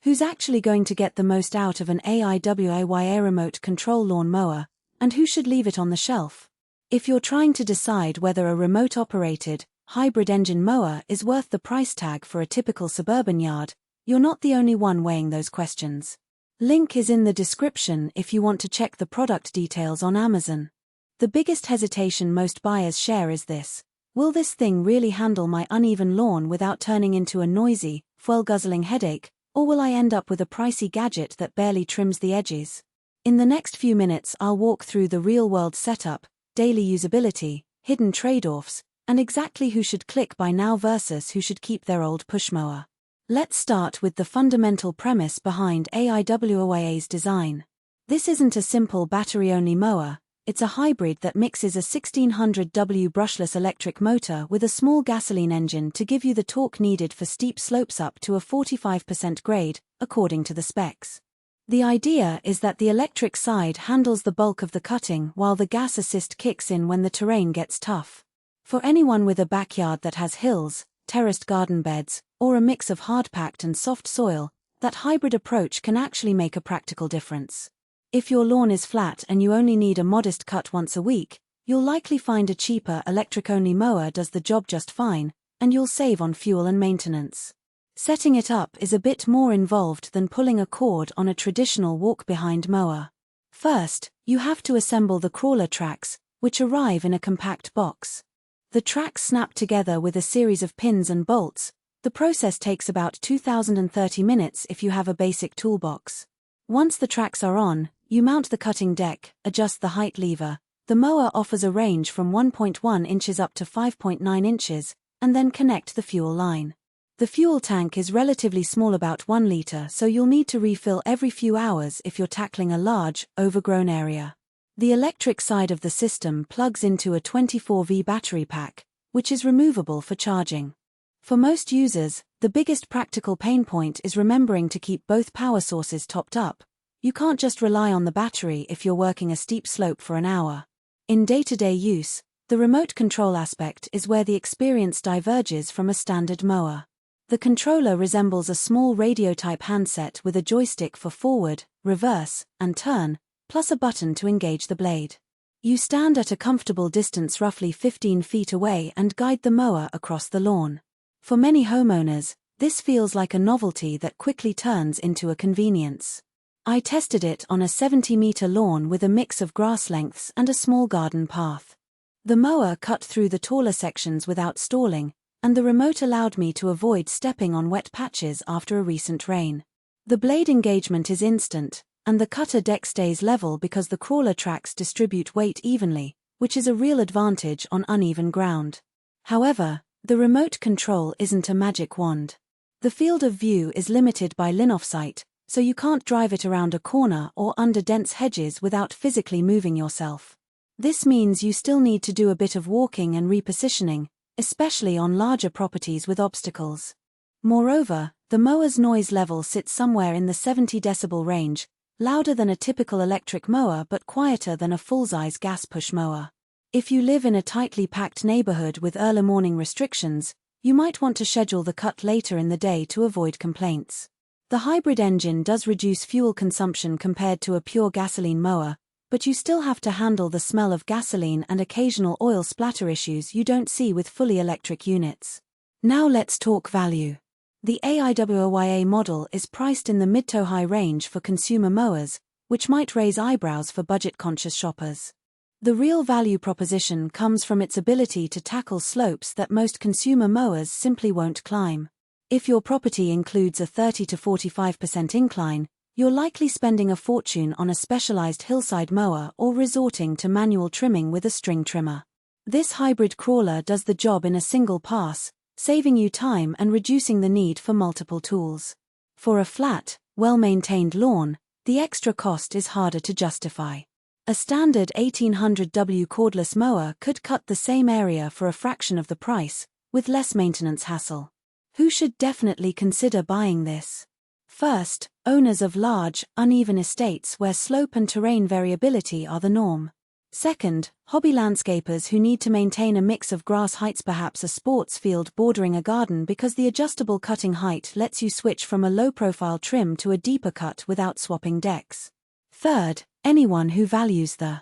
Who's actually going to get the most out of an AIWEIYA-Remote control lawn mower, and who should leave it on the shelf? If you're trying to decide whether a remote-operated, hybrid engine mower is worth the price tag for a typical suburban yard, you're not the only one weighing those questions. Link is in the description if you want to check the product details on Amazon. The biggest hesitation most buyers share is this: will this thing really handle my uneven lawn without turning into a noisy, fuel-guzzling headache, or will I end up with a pricey gadget that barely trims the edges? In the next few minutes I'll walk through the real-world setup, daily usability, hidden trade-offs, and exactly who should click buy now versus who should keep their old push mower. Let's start with the fundamental premise behind AIWEIYA's design. This isn't a simple battery-only mower. It's a hybrid that mixes a 1600W brushless electric motor with a small gasoline engine to give you the torque needed for steep slopes up to a 45% grade, according to the specs. The idea is that the electric side handles the bulk of the cutting while the gas assist kicks in when the terrain gets tough. For anyone with a backyard that has hills, terraced garden beds, or a mix of hard-packed and soft soil, that hybrid approach can actually make a practical difference. If your lawn is flat and you only need a modest cut once a week, you'll likely find a cheaper electric-only mower does the job just fine, and you'll save on fuel and maintenance. Setting it up is a bit more involved than pulling a cord on a traditional walk-behind mower. First, you have to assemble the crawler tracks, which arrive in a compact box. The tracks snap together with a series of pins and bolts. The process takes about 2030 minutes if you have a basic toolbox. Once the tracks are on, you mount the cutting deck, adjust the height lever. The mower offers a range from 1.1 inches up to 5.9 inches, and then connect the fuel line. The fuel tank is relatively small, about 1 liter, so you'll need to refill every few hours if you're tackling a large, overgrown area. The electric side of the system plugs into a 24V battery pack, which is removable for charging. For most users, the biggest practical pain point is remembering to keep both power sources topped up. You can't just rely on the battery if you're working a steep slope for an hour. In day-to-day use, the remote control aspect is where the experience diverges from a standard mower. The controller resembles a small radio-type handset with a joystick for forward, reverse, and turn, plus a button to engage the blade. You stand at a comfortable distance, roughly 15 feet away, and guide the mower across the lawn. For many homeowners, this feels like a novelty that quickly turns into a convenience. I tested it on a 70-meter lawn with a mix of grass lengths and a small garden path. The mower cut through the taller sections without stalling, and the remote allowed me to avoid stepping on wet patches after a recent rain. The blade engagement is instant, and the cutter deck stays level because the crawler tracks distribute weight evenly, which is a real advantage on uneven ground. However, the remote control isn't a magic wand. The field of view is limited by line of sight, so you can't drive it around a corner or under dense hedges without physically moving yourself. This means you still need to do a bit of walking and repositioning, especially on larger properties with obstacles. Moreover, the mower's noise level sits somewhere in the 70 decibel range, louder than a typical electric mower but quieter than a full-size gas push mower. If you live in a tightly packed neighborhood with early morning restrictions, you might want to schedule the cut later in the day to avoid complaints. The hybrid engine does reduce fuel consumption compared to a pure gasoline mower, but you still have to handle the smell of gasoline and occasional oil splatter issues you don't see with fully electric units. Now let's talk value. The AIWEIYA model is priced in the mid to high range for consumer mowers, which might raise eyebrows for budget-conscious shoppers. The real value proposition comes from its ability to tackle slopes that most consumer mowers simply won't climb. If your property includes a 30 to 45% incline, you're likely spending a fortune on a specialized hillside mower or resorting to manual trimming with a string trimmer. This hybrid crawler does the job in a single pass, saving you time and reducing the need for multiple tools. For a flat, well-maintained lawn, the extra cost is harder to justify. A standard 1800W cordless mower could cut the same area for a fraction of the price, with less maintenance hassle. Who should definitely consider buying this? First, owners of large, uneven estates where slope and terrain variability are the norm. Second, hobby landscapers who need to maintain a mix of grass heights, perhaps a sports field bordering a garden, because the adjustable cutting height lets you switch from a low-profile trim to a deeper cut without swapping decks. Third, anyone who values the